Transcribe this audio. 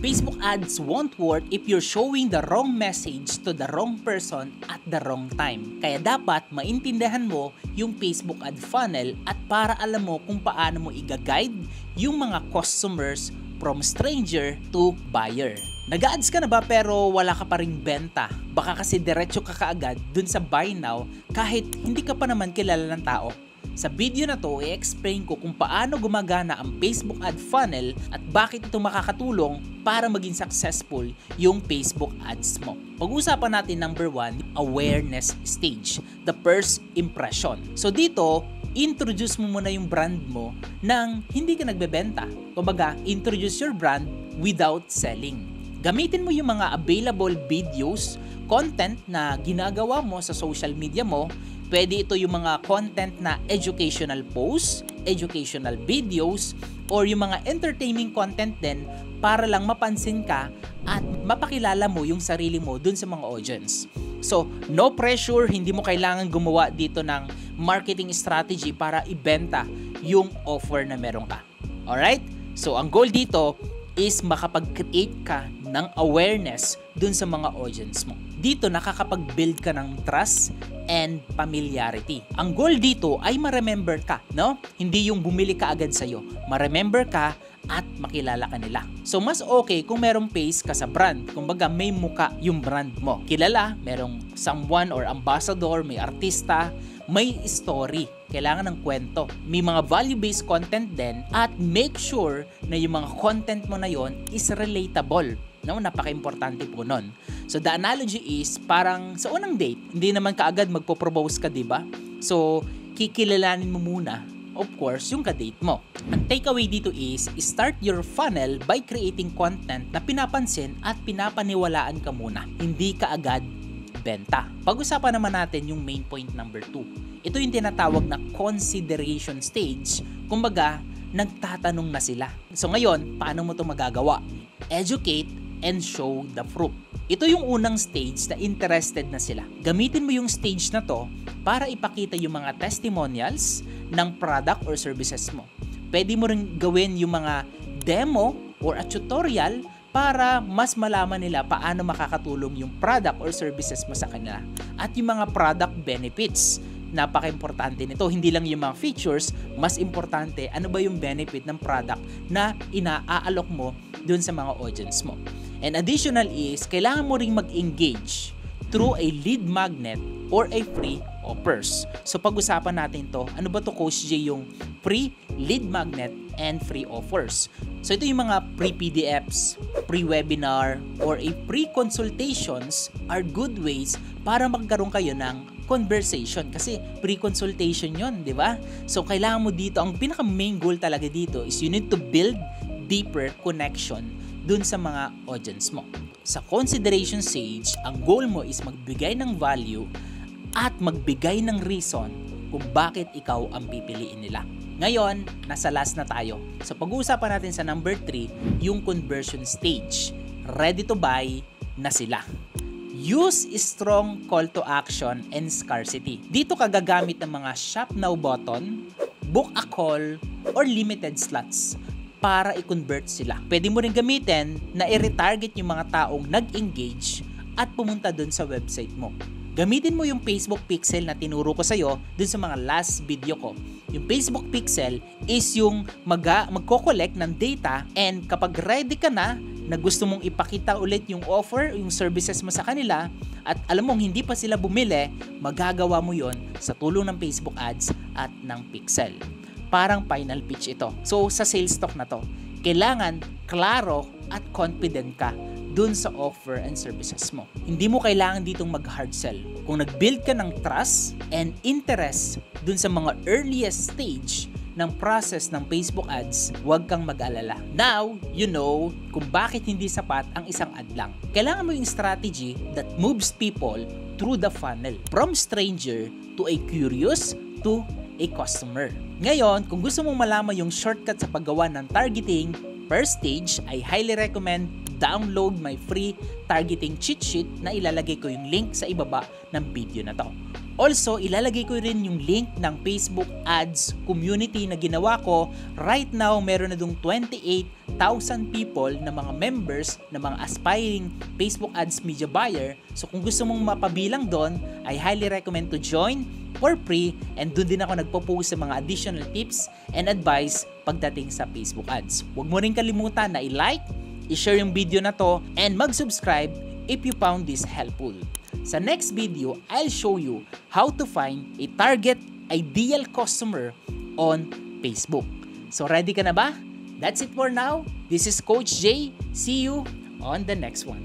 Facebook ads won't work if you're showing the wrong message to the wrong person at the wrong time. Kaya dapat maintindihan mo yung Facebook ad funnel at para alam mo kung paano mo i-guide yung mga customers from stranger to buyer. Nag-ads ka na ba pero wala ka pa ring benta? Baka kasi diretso ka kaagad dun sa buy now kahit hindi ka pa naman kilala ng tao. Sa video na to, i-explain ko kung paano gumagana ang Facebook ad funnel at bakit ito makakatulong para maging successful yung Facebook ads mo. Pag-usapan natin number 1, awareness stage, the first impression. So dito, introduce mo muna yung brand mo nang hindi ka nagbebenta. Kumbaga, introduce your brand without selling. Gamitin mo yung mga available videos, content na ginagawa mo sa social media mo. Pwede ito yung mga content na educational posts, educational videos, or yung mga entertaining content din para lang mapansin ka at mapakilala mo yung sarili mo dun sa mga audience. So, no pressure, hindi mo kailangan gumawa dito ng marketing strategy para ibenta yung offer na meron ka. Alright? So, ang goal dito is makapag-create ka ng awareness dun sa mga audience mo. Dito nakakapag-build ka ng trust and familiarity. Ang goal dito ay ma-remember ka, no? Hindi yung bumili ka agad sa'yo. Ma-remember ka at makilala ka nila. So mas okay kung merong face ka sa brand. Kumbaga may muka yung brand mo. Kilala, merong someone or ambassador, may artista, may story. Kailangan ng kwento. May mga value-based content din at make sure na yung mga content mo na yon is relatable. No, napaka-importante po nun. So the analogy is parang sa unang date, hindi naman kaagad magpo-propose ka, 'di ba? So kikilalanin mo muna, of course, yung ka-date mo. Ang takeaway dito is start your funnel by creating content na pinapansin at pinapaniwalaan ka muna. Hindi ka agad benta. Pag-usapan naman natin yung main point number 2. Ito yung tinatawag na consideration stage. Kumbaga, nagtatanong na sila. So ngayon, paano mo ito magagawa? Educate and show the fruit. Ito yung unang stage na interested na sila. Gamitin mo yung stage na to para ipakita yung mga testimonials ng product or services mo. Pwede mo rin gawin yung mga demo or a tutorial para mas malaman nila paano makakatulong yung product or services mo sa kanila. At yung mga product benefits. Napaka-importante nito. Hindi lang yung mga features, mas importante ano ba yung benefit ng product na inaalok mo dun sa mga audience mo. And additional is, kailangan mo ring mag-engage through a lead magnet or a free offers. So pag-usapan natin to, ano ba to Coach J yung free lead magnet and free offers? So ito yung mga pre-PDFs, pre-webinar, or a pre-consultations are good ways para magkaroon kayo ng conversation kasi pre-consultation yon, di ba? So kailangan mo dito, ang pinaka main goal talaga dito is you need to build deeper connection dun sa mga audience mo. Sa consideration stage, ang goal mo is magbigay ng value at magbigay ng reason kung bakit ikaw ang pipiliin nila. Ngayon, nasa last na tayo. So pag-uusapan natin sa number 3, yung conversion stage. Ready to buy na sila. Use strong call to action and scarcity. Dito ka gagamit ng mga shop now button, book a call, or limited slots para i-convert sila. Pwede mo rin gamitin na i-retarget yung mga taong nag-engage at pumunta dun sa website mo. Gamitin mo yung Facebook Pixel na tinuro ko sa'yo dun sa mga last video ko. Yung Facebook Pixel is yung magko-collect ng data and kapag ready ka na gusto mong ipakita ulit yung offer, yung services mo sa kanila at alam mong hindi pa sila bumili, magagawa mo yon sa tulong ng Facebook ads at ng Pixel. Parang final pitch ito. So sa sales talk na to, kailangan klaro at confident ka dun sa offer and services mo. Hindi mo kailangan ditong mag-hard sell. Kung nag-build ka ng trust and interest dun sa mga earliest stage ng process ng Facebook ads, huwag kang mag-alala. Now, you know kung bakit hindi sapat ang isang ad lang. Kailangan mo yung strategy that moves people through the funnel. From stranger to a curious to a customer. Ngayon, kung gusto mong malaman yung shortcut sa paggawa ng targeting, first stage, I highly recommend download my free targeting cheat sheet na ilalagay ko yung link sa ibaba ng video na to. Also, ilalagay ko rin yung link ng Facebook Ads community na ginawa ko. Right now, meron na dong 28,000 people na mga members, na mga aspiring Facebook Ads media buyer. So kung gusto mong mapabilang doon, I highly recommend to join for free, and doon din ako nagpo-post sa mga additional tips and advice pagdating sa Facebook Ads. Huwag mo rin kalimutan na i-like, i-share yung video na to, and mag-subscribe if you found this helpful. Sa next video, I'll show you how to find a target ideal customer on Facebook. So ready ka na ba? That's it for now. This is Coach Jay. See you on the next one.